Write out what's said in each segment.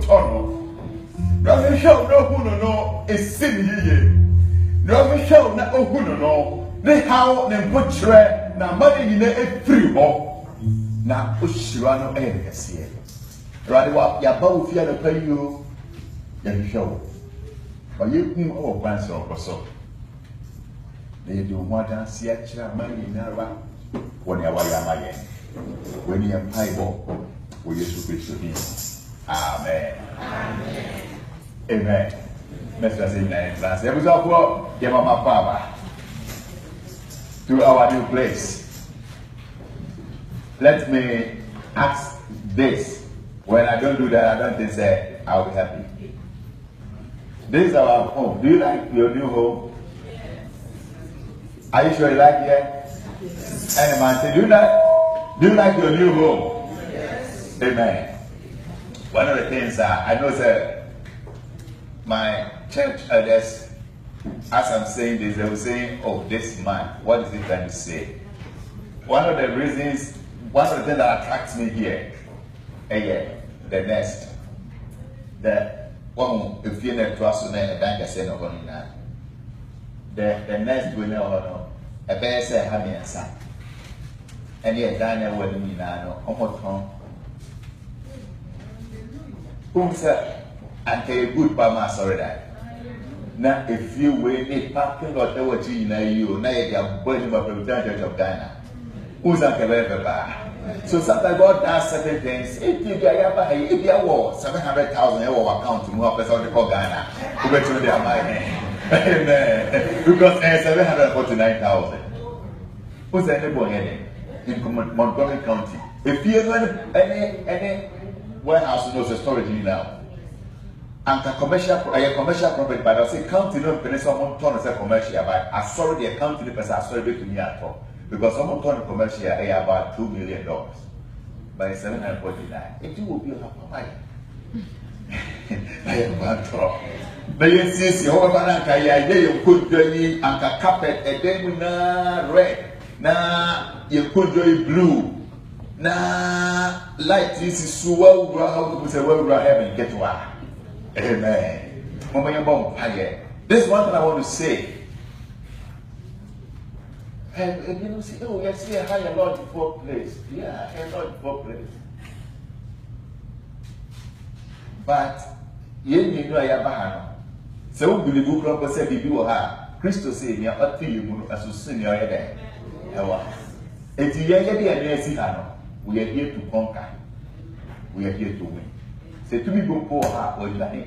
tunnel. Rather show no who no is sin ye. Rather show no who no. They how them butcher na money in a free home. Na Ushirano areas here. Rather what Yabo fear to pay you, then show. But you can all plans or so. They do more than see a chair money in a round when you are my when you are Bible, will you speak to me? Amen. Amen. Mr. Zina, class. There was a quote, give my Papa to our new place. Let me ask this. When I don't do that, I don't say I'll be happy. This is our home. Do you like your new home? Are you sure you like it? Yes. Any man say, do you like your new home? Yes. Amen. One of the things I know that my church elders, as I'm saying this, they were saying, oh, this man, what is he trying to say? One of the things that attracts me here, the nest. The one, if you're not trusting a bank, I say no one now. The nest will know a bear say, have me and son. And yet, Daniel will mean now, almost home. Who said, and a good by my sorry that. Now, if you will need parking or there was you, now you are burning up the judge of Ghana. Who's not a so sometimes God does certain things. If you are war 700,000 euro account to move person they call Ghana, who bet you they are my amen. Because 749,000. Who's anybody in Montgomery County? If you have any warehouse knows the storage now. And a commercial property, but I say county no penny someone turn as a commercial, but I saw the account to the person I saw it to me at all. Because someone turned commercial about $2 million by 749. If you will be a papa, I am bad trouble. But you see, you could join and carpet a day with red. Now you could join blue. Now light this is so well, how to say, well, heaven get one. Amen. This is one thing I want to say. And you see, oh, yes, here, higher Lord before place. Yeah, a Lord before place. But, you know, I have a so we believe you can say, if you are Christos say, you are you as a senior head. And you are here, we are here to conquer, we are here to win. Say to me, go for her or you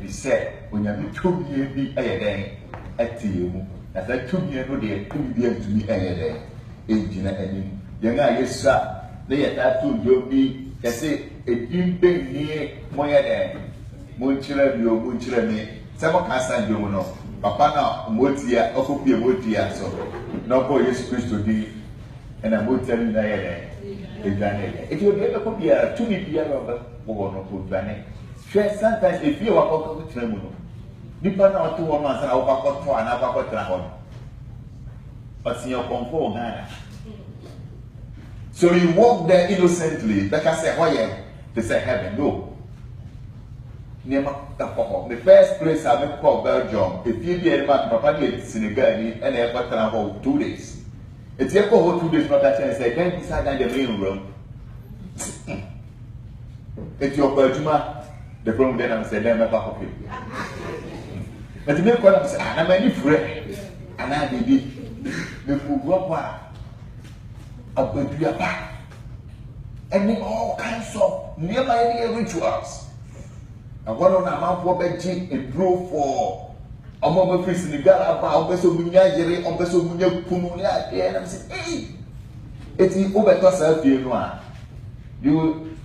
he said, when you have 2 years be a day at you. As I took you know they could be able to be any day. Engineer and young yes, sir. They are that too, you'll be, they say, a deep big near Moya day. Munchilla, you munchilla me. Some can stand you know. Papa now, Motia, Okopia Motia, so no boy is Christo D. And I will tell you that if you get a copy of 2 million or no good banning. Sometimes if you are going to tremble. Nipa na watu wa mansa na upakoto ana upakoto na hono. Osinyo konfo Ghana. So you walk there innocently. Like I say, why they say heaven? No. The first place I make call Belgium. If you be a man, Papa in Senegal and I got about 2 days. It's here for 2 days, not that chance. I can't decide in the main room. It's your Belgium. The problem then I said, let me back up. But the main question is, I'm a friend, and I did the Fuguapa of the back. And all kinds of nearby rituals. And one on a mount for Benji improve for a moment free Senegal about Beso Munya Yere, on Beso Munya Pumunia, and I'm saying, hey, it's the over yourself, you know. You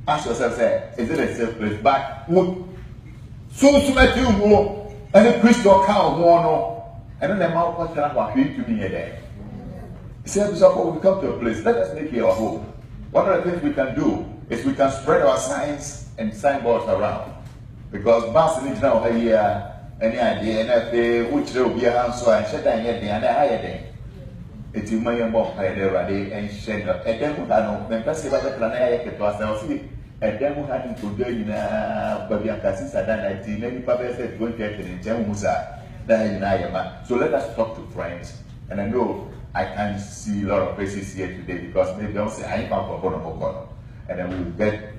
ask yourself, say, is it a safe place? But so much you more. And the Christo cow more and then the mouth was to me there. He said, we come to a place, let us make it our home. One of the things we can do is we can spread our signs and signboards around. Because Bass needs now here any idea, and if they which there will be a answer and shut down here and a higher day. It's in my mouth, and shed and then put on when Passy by the planet to ourselves. and then we had to do in Babiakasi Sadana, many Papa said, 20 in Jamusa, so let us talk to friends. And I know I can see a lot of faces here today because maybe they'll say, I ain't come from Bono. And then we will get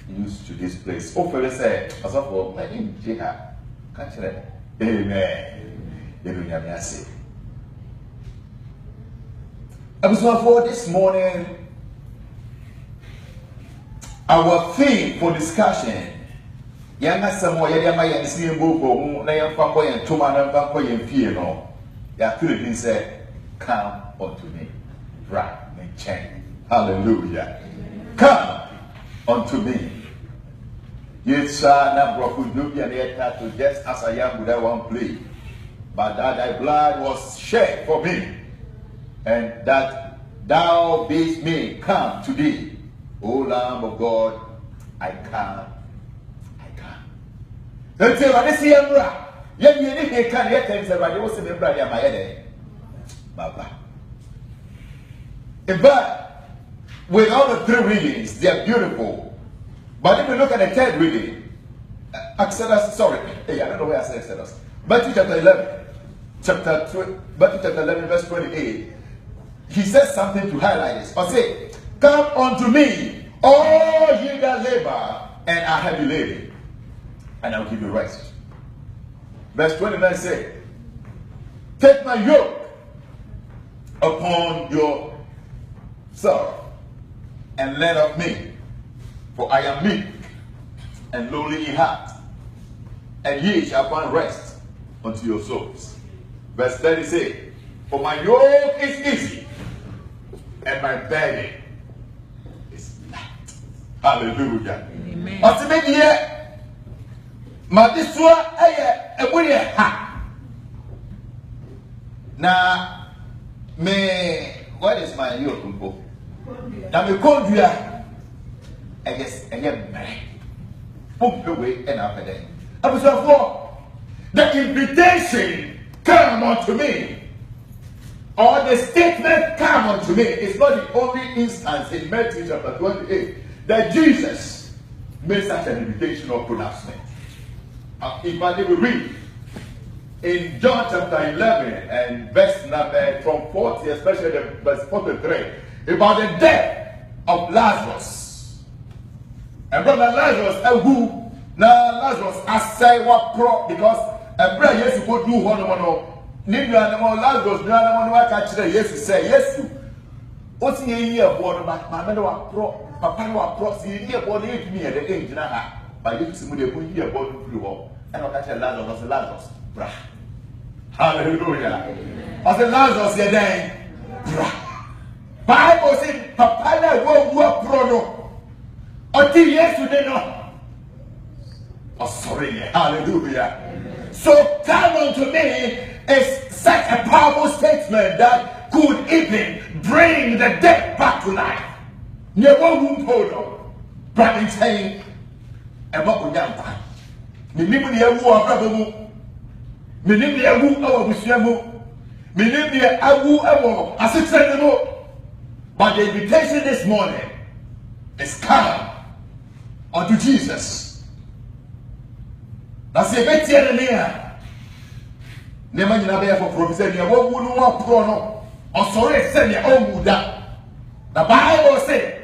used to this place. Oh, for say, as of all, my name is Jeha. Catch that. Amen. Amen. Episode 4 this morning, our theme for discussion. Yanga samo yama ya isi mbuko na ya fambo ya tuma na fambo ya fie no. Ya could have said, come unto me, right and change. Hallelujah. Come unto me. Yes, na broku dubi and yet to just as I am with that one plea. But that thy blood was shed for me, and that thou bidst me come to thee. O Lamb of God, I come. Don't say what is here, yet you can't yet tell what you was in the brother, my head. Baba. But with all the 3 readings, they are beautiful. But if you look at the 3rd reading, Exodus, I don't know where I said Exodus. Matthew chapter 11, Matthew chapter 11, verse 28, he says something to highlight this. I say, come unto me, all ye that labor and are heavy laden, and I'll give you rest. Verse 29 says, take my yoke upon yourself and learn of me, for I am meek and lowly in heart, and ye shall find rest unto your souls. Verse 30 says, for my yoke is easy and my burden is light. Hallelujah. Amen. Now, what is my yoke? Now, me conduya, I guess, I get married. Pump away and after that. Episode 4, the invitation, come unto me, or the statement, come unto me, is not the only instance in Matthew chapter 28 that Jesus made such an invitation or pronouncement. If I will read in John chapter 11 and verse number from 40, especially the verse 43, about the death of Lazarus. And brother Lazarus, who now Lazarus, I say what pro, because a brother yes you go do one. Nibia animal Lazarus, no animal I catch the yes to say yes to. What's in a year born about my mother pro, papa no pro, see year born me at the age now. But you see me the year born flew and I'll catch a Lazarus, Lazarus, brah. Hallelujah. I said Lazarus, you're dying, brah. Bible said, papa na wo pro no. Until yesterday no. Oh sorry, hallelujah. So come unto me. Is such a powerful statement that could even bring the dead back to life. Never won't hold on. But in saying, and what would young one? Minimum who are brother, minimum who are with you, minimum awu ewo, as it said no. But the invitation this morning is come unto Jesus. That's a bit here. Never you never for prophesy. You won't want prono. Or sorry, send your own Buddha. The Bible said,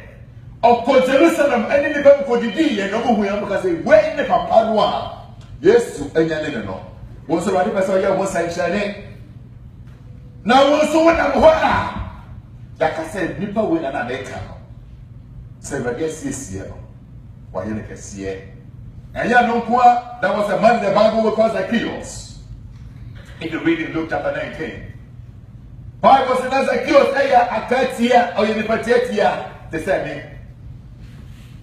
of Jerusalem, any people could be and over here because they wait the Papa. Yes, and you know. Was the right person here was saying, now also what I'm like I said, people with an American. Say, I guess this year. Why you can see it. And you know what? That was a man the Bible calls Zacchaeus. If you read in Luke chapter 19, Bible says Zacchaeus, I can't hear or you never take here. They say me,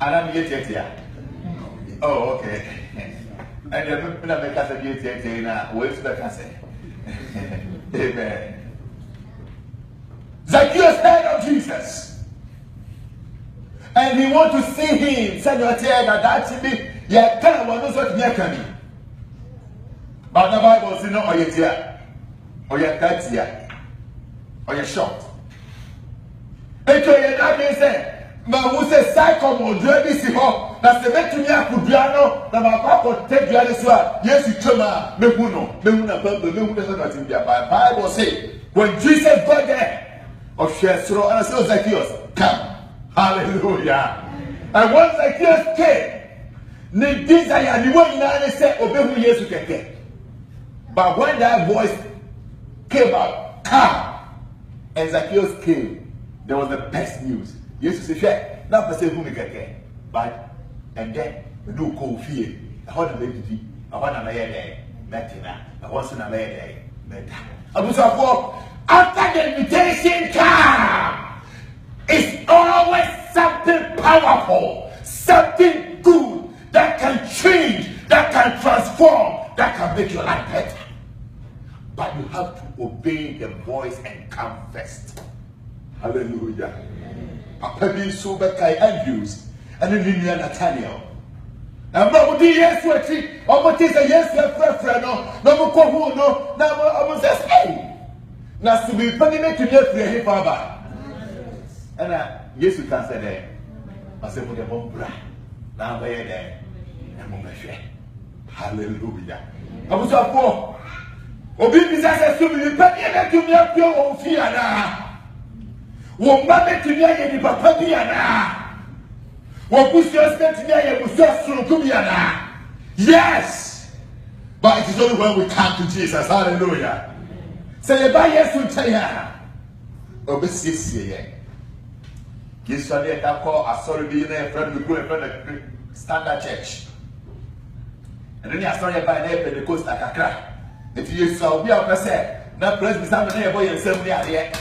and I'm here. Oh, okay. And you're not going to make us a beauty now. Where's the cancer? Amen. Zacchaeus heard of Jesus, and he want to see him. Send your tear that actually, yeah, kind of one what near coming. But the Bible says, no, or you're here, or you're cut here, or you're short. And so you're not being said, Ma who say cycle mo dua bi si ho na se betumi akudua no na ma kwa te dua ni so a Yesu twema mehu no mehu na bamba mehu na so na tin bia Bible say when Jesus got there of Shesro and so Zacchaeus come. Hallelujah. And when Zacchaeus came, the desire the one na say obehu Yesu keke. But when that voice came out, come, and Zacchaeus came, there was the best news. Jesus said, "Now person who make a but and then we do call fear. I want to make I want to make a better. I want to make a better." After the invitation come, it's always something powerful, something good that can change, that can transform, that can make your life better. But you have to obey the voice and come first. Hallelujah. Papa bi so bekai Andrews and then Nathaniel. Na mo di Yesu ati, o mo ti say Yesu afrafra no, na mo ko hu no, na mo say hey. Na so bi pani me to afra he baba. And Yesu can say there. I say mo de bombra. Na ba ye there. Na mo mehwe. Hallelujah. Abuso afo. Obi bi say so bi pani me to me afra o fi ana. Womba betumi aye ni papa bi ana. Wobusios betumi aye busios suruku bi ana. Yes. But it is only when we come to Jesus. Hallelujah. Say ba Yesu nchaya. Obesiesie ye. Yesu ade ka call asori bi na friend we go and friend Standard Church. And then asori ba na Pentecost akakra. Eti Yesu obi a pese na praise na na ye boy ensem ni ade.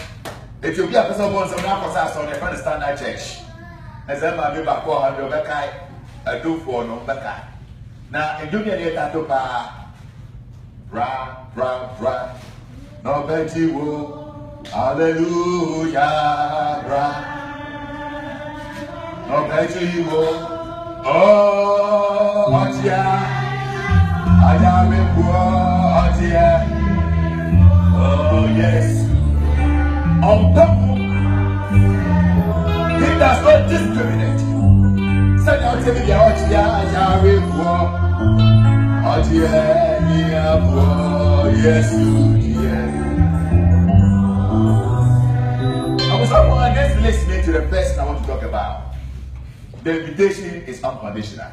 If you be a person born some now on the front Standard Church, as I'm a back or have your back, I do for no back. Now, in doing it, I do bra, no Betty woo, hallelujah, bra, no Betty woo, oh, yeah, I am a poor, yeah, oh, yes. On purpose, he does not discriminate. Send out to me the yes, I was someone next listening to the person I want to talk about. The invitation is unconditional.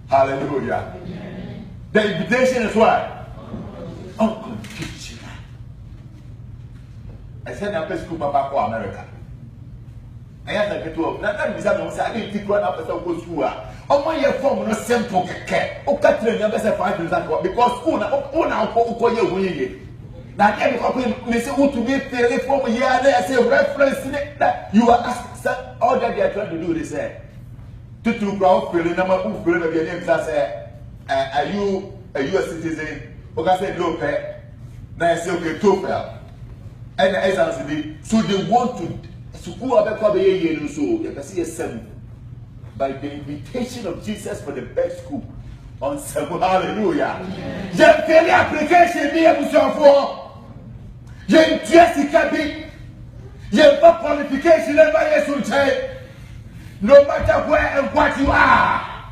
Hallelujah. The invitation is what? Unconditional. I said I'm school papa for America. I had to get to a that I didn't think one up as I go school. Oh my year form no simple care. Oh Catherine never said 5 years ago because school now winning. Now every they say who to be fairly from here there say reference that you are asked all that they are trying to do, they say. To crowd feeling number who feeling of your name say are you a US citizen? Okay, say no pay. Now I say okay, TOEFL. And so they want to school about so you can see a 7 by the invitation of Jesus for the best school on 7. Hallelujah. You fail application be able for you Jessica be you qualification no matter where and what you are,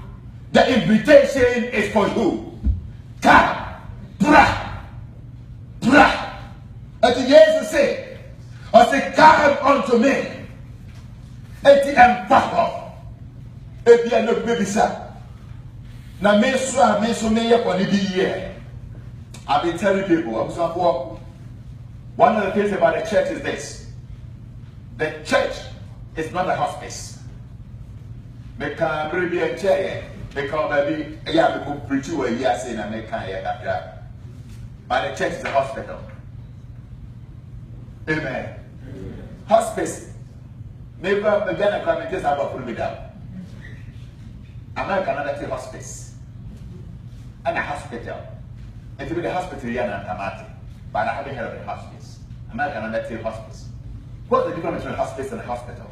the invitation is for you. Come, bra. And Jesus said, I say, come unto me. And the empower. If you are not baby, sir. Now, me so me here. I've been telling people, one of the things about the church is this. The church is not a hospice. They can be a chair. They can maybe, yeah, they could preach you a year saying, I make a but the church is a hospital. Amen. Hospice. Maybe I'm going to come and just have a put me down. America not a hospice. And a hospital. And to be the hospital, you're not a but I haven't heard of a hospice. America not a hospice. What's the difference between a hospice and a hospital?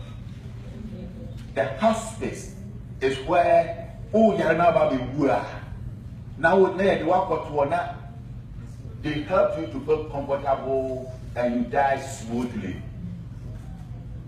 The hospice is where oh you're not about the now they walk to one. They help you to feel comfortable and you die smoothly.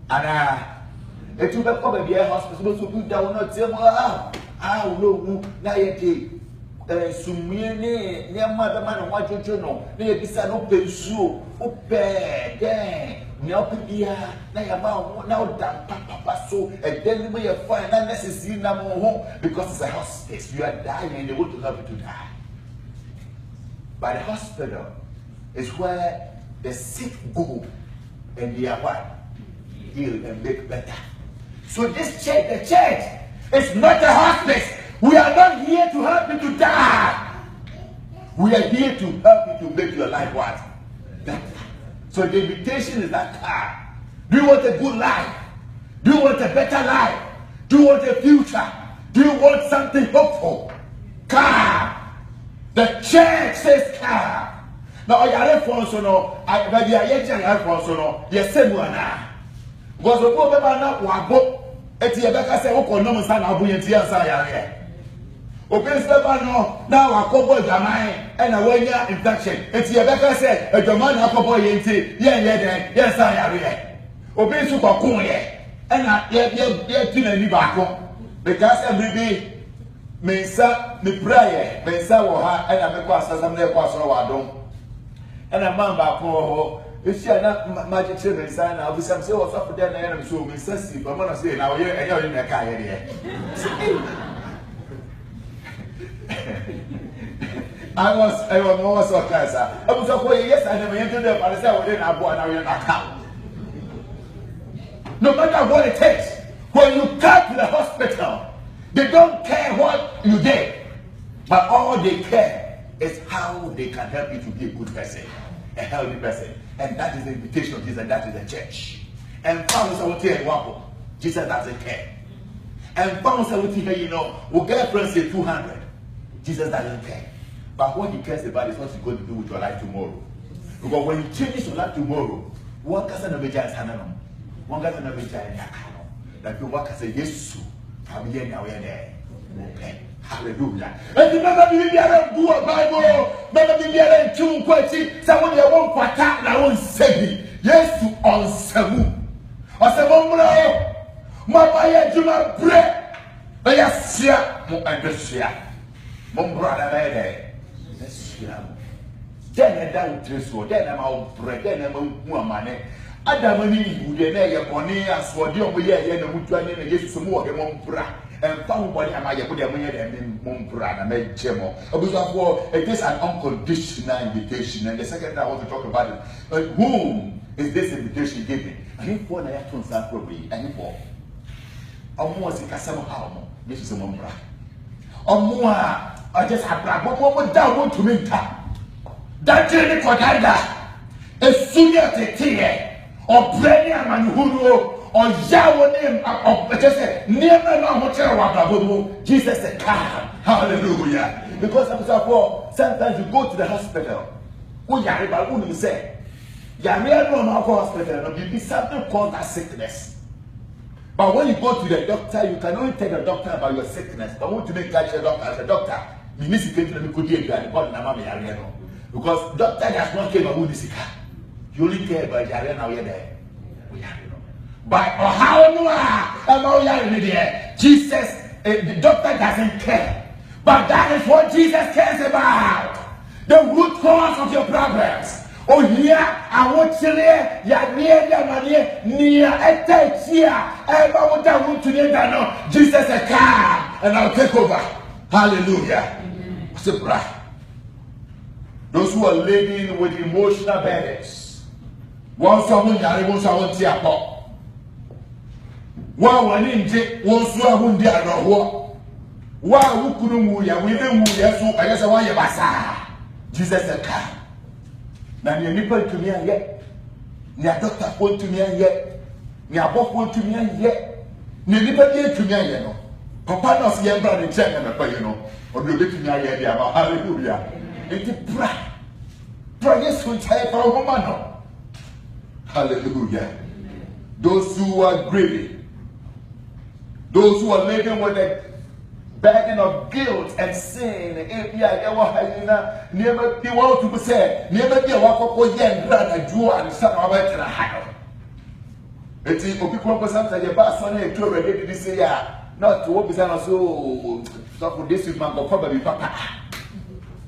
And If you come and be a hospital, so put down not tell no, now you Sumine, near mother man, what you know, near this an open shoe, open, dang, Neopedia, now that papa so, and then we are fine, not necessary no more because it's a hospice. You are dying and they want to help you to die. But the hospital is where the sick go and they are what? Heal and make better. So this church, the church, is not a hospice. We are not here to help you to die. We are here to help you to make your life what? Better. So the invitation is that car. Do you want a good life? Do you want a better life? Do you want a future? Do you want something hopeful? Car. The church says car. Now I are for so no. I maybe I yet for so no. Yes, say na. Because the poor people na wabo. Eti ebeka say o kono msa na abu yenti ansa yare. Opensteba no na wakobo jaman e na wanya infection. Eti ebeka say ejaman na akobo yenti yen den yen sa yare. Opensu kokun ye. E na ye tina ni baako. Because every mensa me prayer mensa wo ha e na me kwa asasam na kwa so wadom. E na man baako ho if you are not magic children, son, I'll be some say what's up for them and I'm so sensitive. I'm gonna say now you're in a car here. I was so class. I was okay, yes, I never entered them, but I said, well, then I bought an account. No matter what it takes, when you come to the hospital, they don't care what you did, but all they care is how they can help you to be a good person, a healthy person. And that is the invitation of Jesus, and that is the church. And found someone here, Jesus doesn't care. And found someone here, you know, we'll get friends say 200. Jesus doesn't care. But what he cares about is what you're going to do with your life tomorrow. Because when you change your life tomorrow, one person never just handle. One person never just handle. That you work as a yes, family now and there. Okay. Hallelujah. And remember the Bible, remember the two questions. Someone you won't patak na won't say yes to on Samu. Or Samu, Mama Yajuma bread. Yes, yeah, Mondasia. Mon brother, yes, yeah. Then I down to so, then I'm out bread, then I'm a money. Adamani, who then a bonnet as for the way I am mutual and yes, some more, the Mombra. And found body am I put their money and Mombra and made Jemo. It is an unconditional invitation. And the second I want to talk about it. But whom is this invitation given? I think for the actions are probably and for almost a somehow. This is a Mombra. Or more, I just have one more down to me. That journey for that. A senior teacher or Brennan and Hulu. Or Yahweh name of just near my hotel. Jesus said, "Come, hallelujah." Because sometimes you go to the hospital. Who Yahweh wouldn't say, Yahweh no hospital, you be something called a sickness. But when you go to the doctor, you can only tell the doctor about your sickness. But when you make that doctor as a doctor, you need to get to the because doctor does not care about this. You only care about Yahweh now you're there. But how Jesus, the doctor doesn't care. But that is what Jesus cares about. The root cause of your problems. Oh, here, I want to hear, near a text here. I want to know. Jesus said, "Come, and I'll take over." Hallelujah. Those who are laden with emotional burdens. One someone, Wa wani nje wonsu ahundi aroho wa wukunu mu ya we be mu yesu ayese wa ye basa Jesus said come na ni nipa tumi aye ni doctor fo tumi aye ni abofo tumi aye ni nipa die tumi aye no papa no se ye bra de check na pa you know obi obetumi aye dia ba hallelujah enti pra yesu chai pa ho ma no hallelujah. Those who are grieving, those who are living with a burden of guilt and sin, never be well to be said, never be a walk of yen, brother, Jew, and son of a Eti obi kwa sometimes your boss on it to already did say ya. Not to what be so for this week man go probably papa.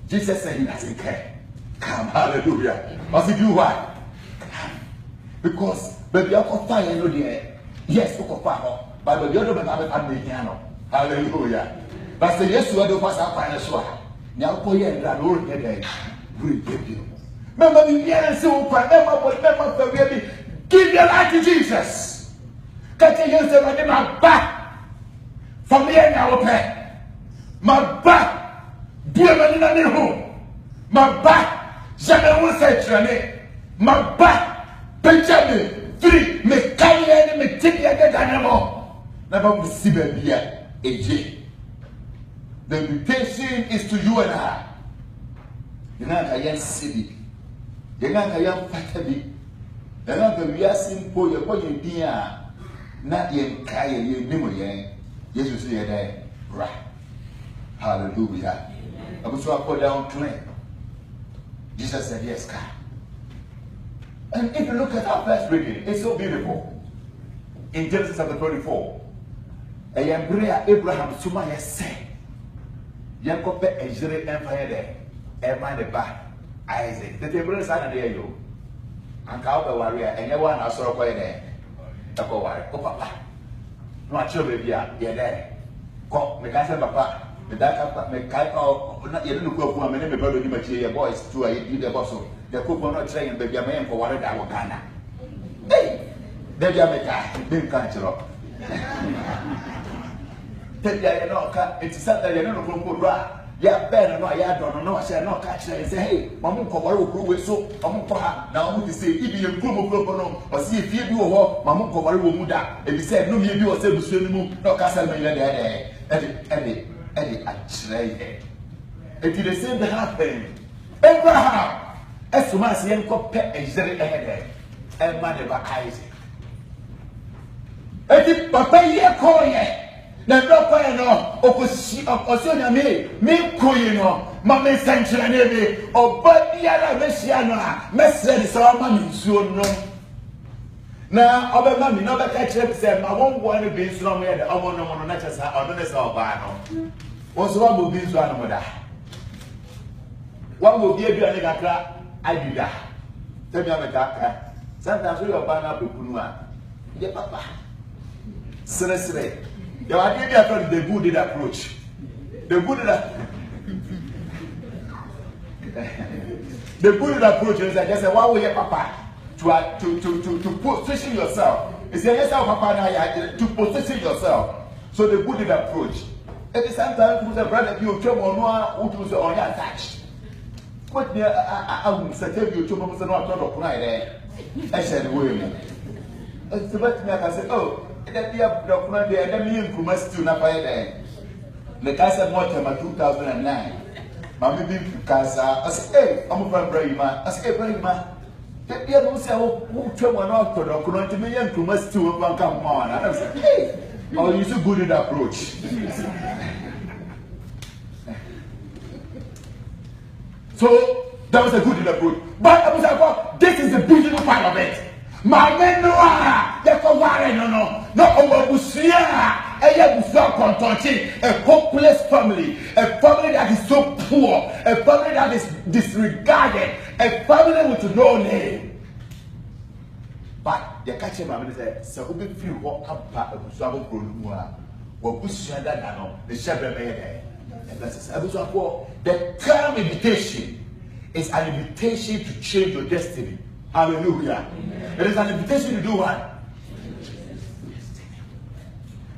Jesus said he doesn't care. Come, hallelujah. Must he do why? Because baby I can fire no there. Yes, you can fire, but the other man have a piano. Hallelujah. But say yes, you are the first fire so. Now go here and run here. We give you. Remember the year so remember baby. Give your life to Jesus. Catch you say my back. From here now open. My back. Dear man in home. My back. Jamais will say training. My back. Benjamin. Three. Me carry any me take the animal. Never will see baby here. AJ. The invitation is to you and I. You're not a young city. You're not a young family. You're not a real simple. You're going to be not young Kaya, you know, Jesus is there. Right. Hallelujah. I was so put down clean. Jesus said, yes, God. And if you look at our first reading, it's so beautiful. In Genesis chapter 24, Abraham Suma has said, Yankope Ejire Empire there, Emma the Ba, Isaac. The table is under there, you. And Calba warrior, and everyone I saw there. Echo warrior, oh papa. No, I show baby, yeah, there. Go, make I say, papa, the data, make I not yet look up one minute, brother, you boys, to a you the boss. The cook will not train baby a man for what I want. Hey, there you make a big country. Tell you, no, it's Saturday, you don't know. Yeah, better no, I don't know. I said, no, catch it and say, hey, Mamu Kowaro grew so, Mamu Koha, now to say, if you improve or see if you do or Mamu Kowaro Muda, and he said, no, you or say, no, Castle Miller, Eddie, I trade. It did the same happen. Abraham, as to my young copper, and Jerry ahead, and Mother Isaac. Eddie, Papa, ye call ye. Na dopa ya no okosia me koyi no ma me senchira na ebe obadia na mehia no a mesre ni sawa ma nsuo no na obema mi no beka kire se ma wonwo ne be nsuo mo ye de omo no na chesa ono ne sa oba no wonso wa mo bi nsuo anu mo da wa mo bi adua ne kakra adida temi ameka sometimes we oba na pekunu a ye papa sere the idea of the good did approach. The good approach is that just say, why will you papa to position yourself? It's a yes, papa to position yourself. So the good approach. At the same time, who's a brother you come on who to on your attached. What near I will say you to Mama not talk there. I said, wait. It's about me. I said, oh. That the document there, and me and Kumas to Napaya there. The Casa Mortimer 2009. Mammy been to Casa. I said, hey, I'm a friend, Brahima. I said, Brahima. That the other say, who trouble not to document to me and Kumas to one come on. And I said, hey, oh, you're so good at that approach. So that was a good approach. But I was like, this is the beautiful part of it. My men no a hopeless family, a family that is so poor, a family that is disregarded, a family with no name. But the catcher mammy said, so we feel what up a Busabo Brunua, or Bushanda Dano, the shepherd made. And that's the term invitation is an invitation to change your destiny. Hallelujah. It is an invitation to do what?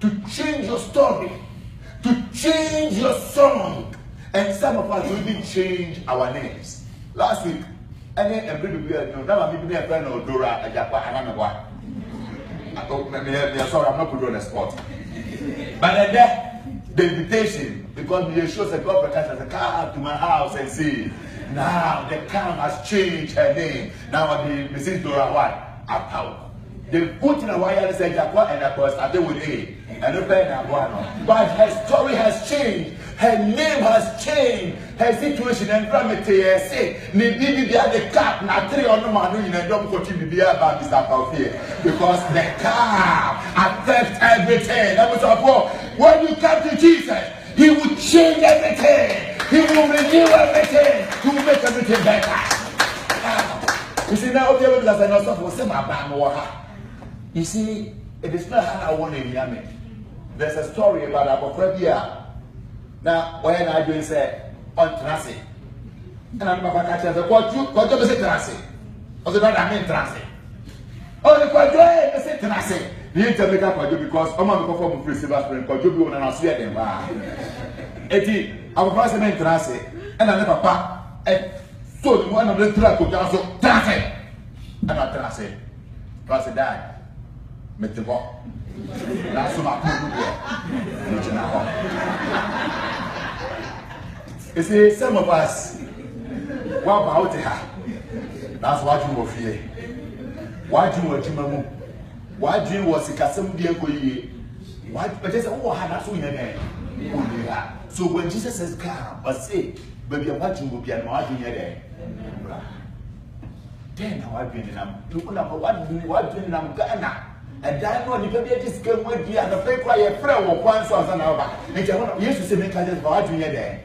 To change your story, to change your song. And some of us will even change our names. Last week, I didn't a friend of Dora, a Japa, and sorry, I'm not putting you on the spot. But then the invitation, because the shows that God has a car to my house and see. Now the car has changed her name. Now the Mrs. Dora what? Apau. They put in a wire and said Japa and of course I did with A. And the pen but her story has changed Her name has changed. Her situation and gravity. Say, maybe the cap, not 3 on the man in a job coaching the about this about here. Because the cap affects everything. That was our fault. When you come to Jesus, He will change everything. He will renew everything. He will make everything better. You see, now, you see, it is not how I want to hear me. There's a story about Abu Frebia. Now, when I do say, on transit. And I'm about to tell you, what you say transit? Or the not I mean transit. Oh, the quadruple is a transit. You need to make up for you because I'm going to perform free silver spring because you'll be one and I'll see them. Eti, I will pass them in transit. And I never pack. And so the one of the truck will also transit. And I transit. Transit died. Met the walk. That's what I'm going to do. You see, some of us, what about her? That's what you will fear. Why do you want to move? Why do you want to get some dear go ye? Why? But just oh, that's what you need. So when Jesus says, "Come," but say, "Baby, I'm watching you be an watching you there." Then how I been in them? Look at what doing them Ghana. And I know the baby just came with you and the fake quiet friend or one source and over. And you used to say, "Make us watching you there."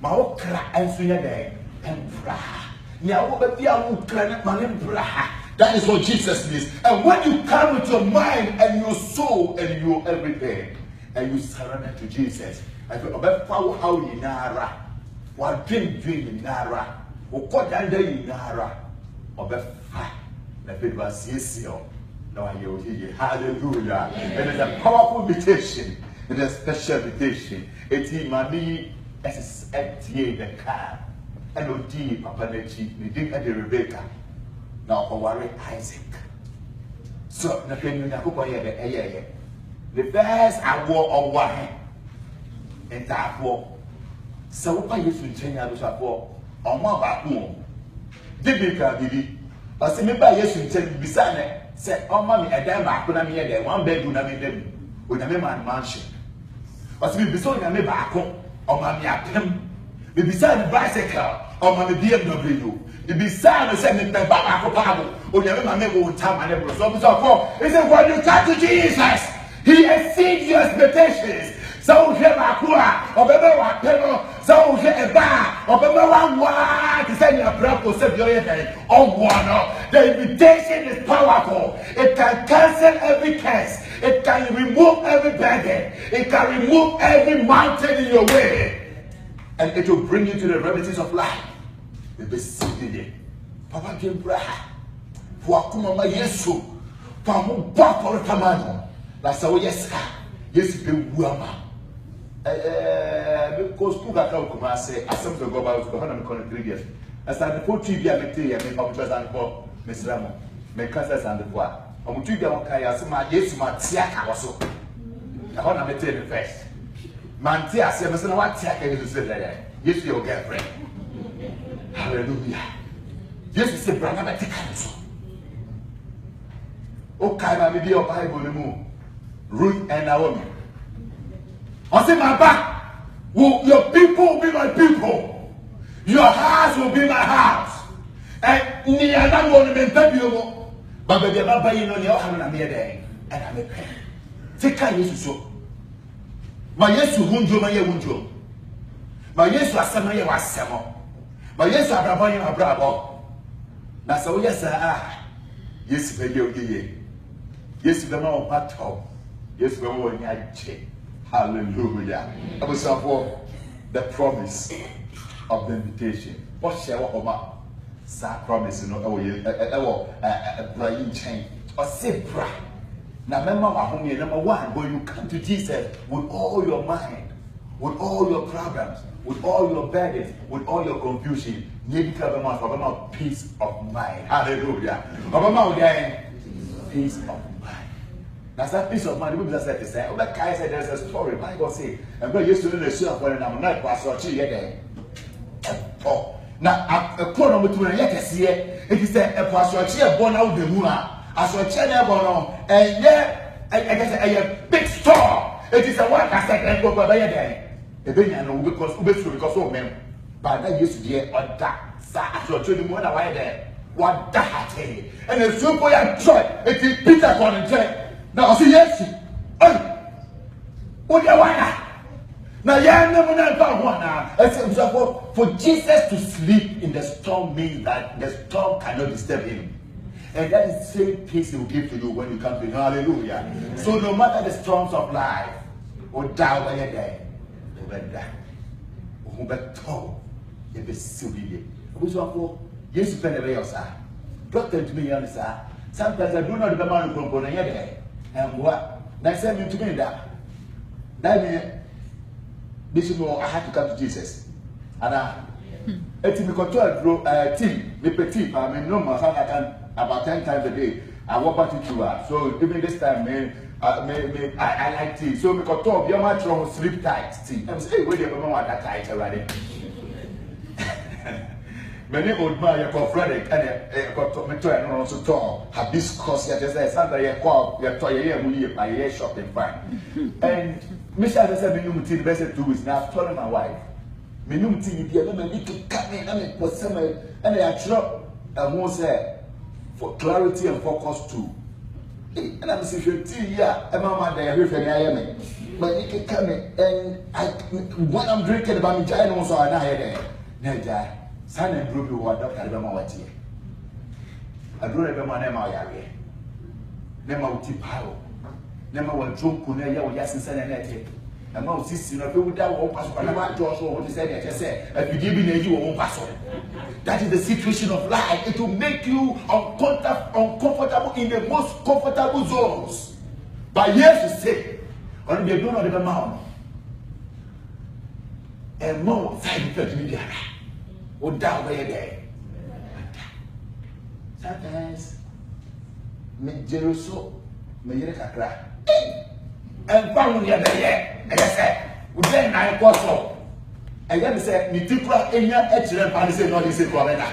My old crack and swing a day and braha. Now, but the old crack man braha. That is what Jesus is. And when you come with your mind and your soul and your everything, and you surrender to Jesus, and you follow how you nara, what dream in nara, or what under in nara, or the fact that it was easier. Now you hear hallelujah. And it's a powerful meditation. It is a special meditation. It's money. SSFTA the car, LOD Papa Nechi, the Dick and the Rebecca, now for worry Isaac. So, the thing you know, the first I wore of one and that war. So, why you should change out of war on my back home? The bigger did but see me by yes, you tell me beside it, said, oh, mommy, a damn back when I'm here, there, 1 bedroom, I mean, with a mansion. But see me beside me back home. Or my pim, be beside the bicycle, or my BMW, be beside the same thing back or never my neighbor would time and never so for. Is it when you come to Jesus? He exceeds your expectations. So here my cura, or better one pedal, so here a bar, or better one to send your prayer to save your head. Oh, one. The invitation is powerful. It can cancel every curse. It can remove every burden. It can remove every mountain in your way. And it will bring you to the realities of life. The best city. Papa came braha. For Kumama Yesu. For Mubako Tamano. That's how yes. Yes, be Wama. Because Kuga say, I some to go about to 103 years. As I the 40 years, I make up just and for Miss Ramo. Make us and the poor. I'm going to do my yes, my tiaka also. I want to tell you first. Mantia says, "No, what tiaka is there? Yes, your girlfriend." Hallelujah. Yes, it's a brother, but okay, my video Bible, Ruth and Naomi. I say, my back, your people will be my people, your house will be my house, and near that one, but baby, I'm not buying on your hand. I'm here there, and I'm a pen. Take care, Jesus. My yes, you won't do my year, won't you? My yes, was some year was some. My yes, I'm buying a bravo. That's all, yes, yes, baby, yes, the more battle. Yes, we will not. Hallelujah. I was for the promise of the invitation. What shall we about? That promise, you know, Brian chain or Sibra. Now, remember, number one, when you come to Jesus with all your mind, with all your problems, with all your burdens, with all your confusion, need to have peace of mind. Hallelujah. Peace of mind. That's that peace of mind. People said to say, oh, that guy said there's a story. Bible say, and we used to do the show when I'm not pastor. Oh. Now, a corner between a yes, it is a pastor born out the moon. As a channel, and yeah, I guess a big store. It is a one I said, and go by a day. Ebenya no because of men. But that used to be a that so to the one away there. What that and the super ya try it is Peter on the now I say yes. What you want? Now yeah, never know for Jesus to sleep in the storm means that the storm cannot disturb him. And that is the same peace he will give to you when you come to him. Hallelujah. So no matter the storms of life, or down where you're there, over that, over tall, you'll be silly. Who's up for? Yes, you spend a way outside. Doctor to me, you understand? Sometimes I do not remember the component yet. And what? Next time you to me that. That means this more I had to come to Jesus. And I team control team, me petit, I mean no more I can about 10 times a day. I walk back to you. So even this time, I like tea. So me control your match from sleep tight tea. I'm saying, wait a moment, that tight already. Many old man, you call Frederick, and you got me to and also talk. Hibiscus, you just say, Santa, you call your toy, you shopping fine. And Michelle has said, me tea the best 2 weeks. Now I've told my wife, me tea, you let me cut me, and I put some, and I drop and won't say for clarity and focus too. And I'm saying, yeah, and Mama, they are here for me. But you can come in, and when I'm drinking about me, I know so I know there. Son and group who are Dr. Albamawati. I don't remember my name. I never would tip how. Never will drunk Kuneya or Yasin Sananete. And now, sister, you know, that won't pass. But never Josh or what you said, I just said, if you give me you won't pass on. That is the situation of life. It will make you uncomfortable in the most comfortable zones. But yes, you say, on the don't know the amount. And more side effect media. Or down where there. Sometimes, me Jeruso, me Yerekakra. And found the other year, and I said, we then I was so. And then said, me Tikra, and your excellent party said, no, this is for me. And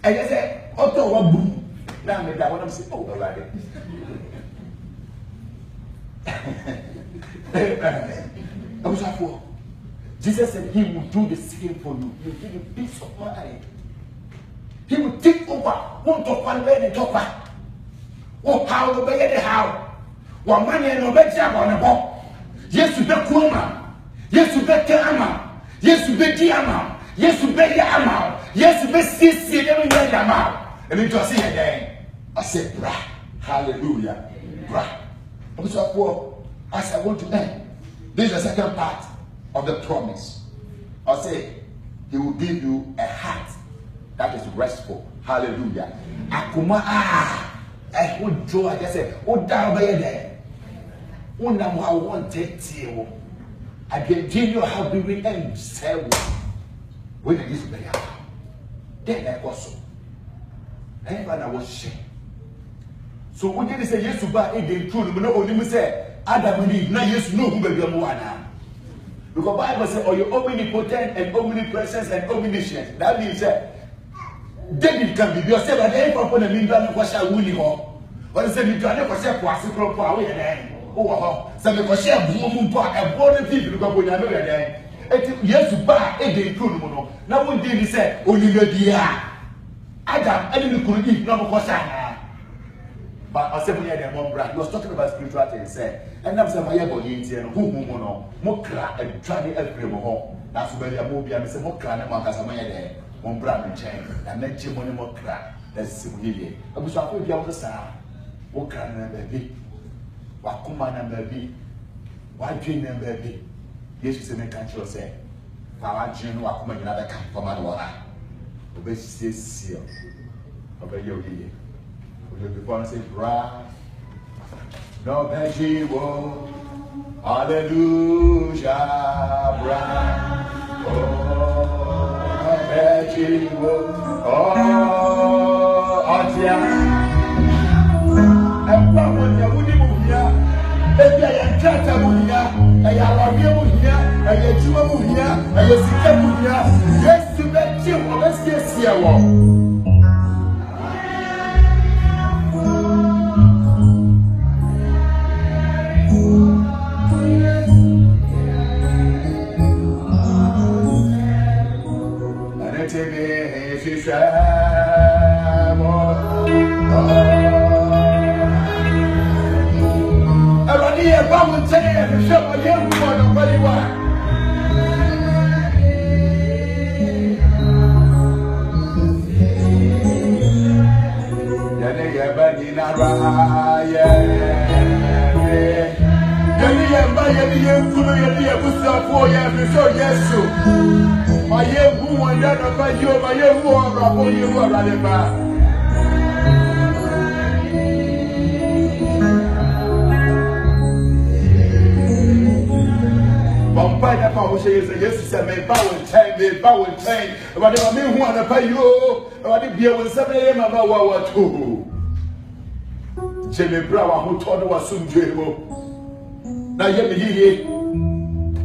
I said, Otto, what boom. Now, me that what I'm saying, oh, already. I was like, for. Jesus said he will do the same for you. He will give you peace of mind. He will take over. Won't talk one way and talk back. Oh, how to be how? One money and no better on the ball. Yes, you bet Kuma. Yes, you bet Ama. Yes, you bet Diama. Yes, you bet Yama. Yes, you bet Sissy. Every day, Yama. And then just see again. I said, brah. Hallelujah. Brah. I was like, well, as I want to end, this is the second part of the promise. I say, he will give you a heart that is restful. Hallelujah. Akuma I would joy. I just say, oh, down by there. Oh, now I want you. I can tell you how we will end. Say, when it is very hard. Then I also. And I was shame. So when you say yes to buy it, they told me no only say Adam and Eve. Now yes, no who will be a because the Bible says, oh, you're omnipotent and omnipresent and omniscient. That means David can be yourself at any point and you don't know winning or the same you don't know what's possible for away then. Oh, some of us share boom part and born people because we are not there. Yes, to buy a day to no. Now, one day he said, only the dear Adam, and you could eat no question. But I said, we had a mom brand. He was talking about spirituality and said, and I'm saying, my body in who Mokra and trying every home. That's where the movie and say, Mokra and Marcasama there, one brand and chain, and then Jimony Mokra. That's Simulia. I was up with the other side. Mokra and baby. Wakuman and baby. Why dream and baby? Yes, you say, make country say, Power Jim Wakuman another camp for my water. Obey says, obey your year. Before I say, bra, no veggie, hallelujah, bra, oh, no veggie, oh, Atia, and Papa, you wouldn't move here, if I am Tata Munia, I am Munia, I am Juma Munia, I am Sika Munia, yes, to bet you, let's get here.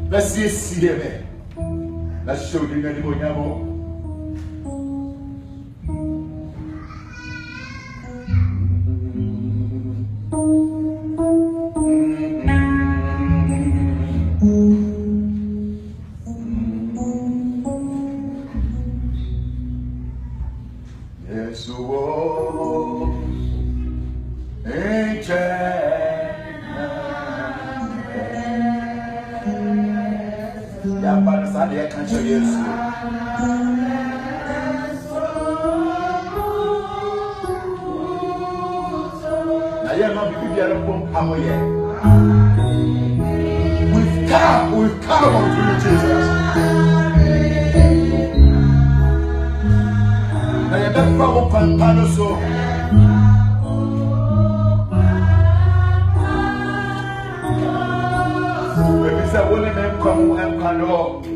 Let's see him. Let's show you anymore. Yes, I can't show you. Now you're not be how are you? We've come unto you, Jesus. Now you're not from Pampano, so. Maybe some women come and call.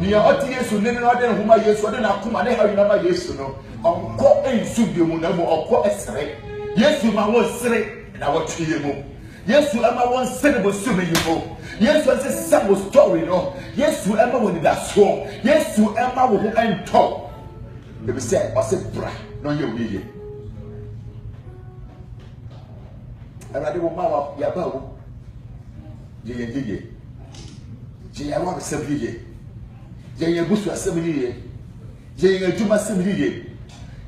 Near Oti Yesu, Nene Oden Huma Yesu, then I come and have you never Yesu no. On co and Subium or co esre. Yes, you might want say, and I want to hear more. Yes, you ever want say about swimming you go. Yes, you say some story, no. Yes, you ever want that swamp. Yes, you ever will end talk. They will say, I said, bra, no, you will be. I rather will mouth Yabao. Jay, I want assembly. Jay, Bush assembly. Jay, Juma assembly.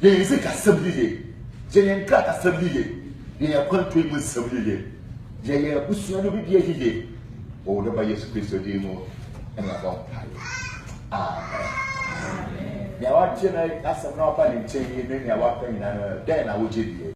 Jay, Zik assembly. Jay, and Crack assembly. Jay, a country with assembly. Jay, a Bush, you will be here. Oh, the by Jesus Christ, demo, and about time. Amen. Now, I that's a proper in changing, then I walk in, and then I will give you.